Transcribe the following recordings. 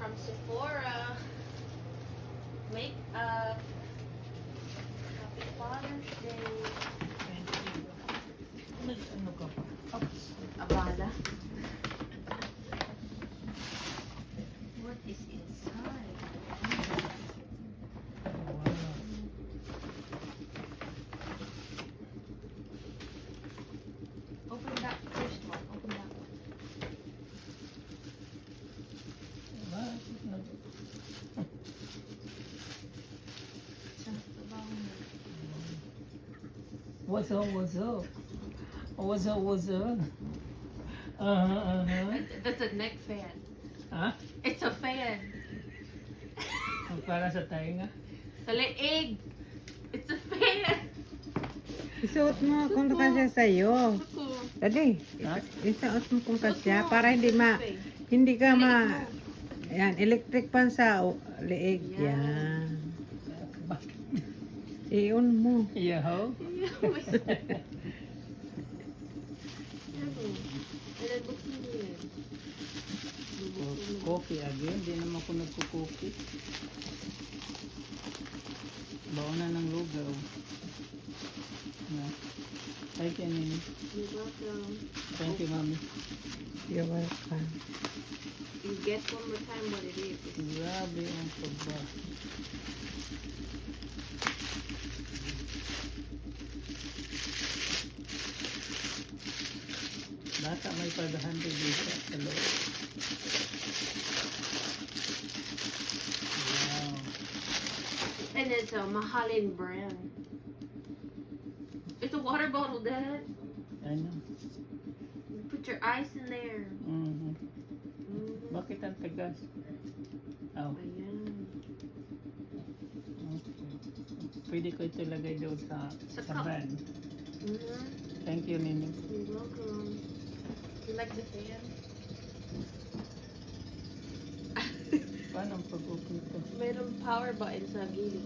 from Sephora. Makeup. Happy Father's Day. Ano ka pa? Oops, abala. What is inside? Wow. Open that first one. Open that one. Sa babaw mo. What's up? What's up? What's up? What's up? That's a neck fan. Ha? It's a fan. Ang para sa tainga? Sa leeg. It's a fan. Isuot mo kung kasya sa'yo. Ako. Dali, Ha? isuot mo kung Suot kasya mo. para hindi hindi ka Leeg ma, mo. yan, electric pan sa leeg. Yan. Yan. I-on mo. Yeah, ho? Coffee again. Di naman ako nagko-coffee. Baon na ng lugaw. Yeah. Thank you, Nini. You're welcome. Thank you, Mami. You're welcome. You guess one more time what it is. Grabe ang pagba. Bata may 500 dito sa loob. Wow. And it's a Mahalin brand. It's a water bottle, Dad. Ano? You put your ice in there. Mhm. Bakit ang tagas? Oh, Ayan. okay. Pwede ko ito lagay doon sa Sa cup. van. Mm-hmm. Thank you, Nini. You're welcome. You like the fan? Paano ang pag-open ito? Mayroong power button sa gilid.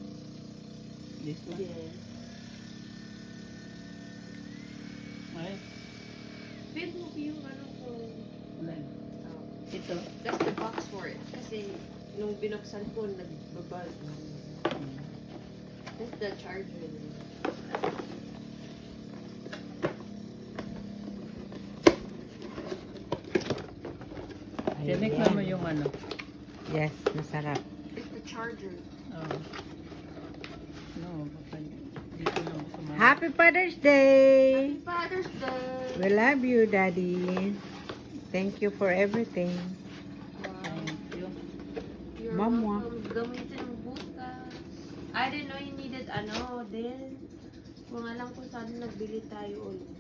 This one? Yes. Ay, Feel mo yung ano ko. wala. Ito. That's the box for it. Kasi nung binuksan ko, nagbabal. That's the charger. Tinikman mo yung ano. Yes, masarap. It's the charger. Oh. No, baka dito lang sumama. Happy Father's Day! Happy Father's Day! We love you, Daddy. Thank you for everything. Wow. Thank you. You're Mama. welcome. Gamitin mo bukas. I didn't know you needed ano din. Kung alam ko sana nagbili tayo ulit.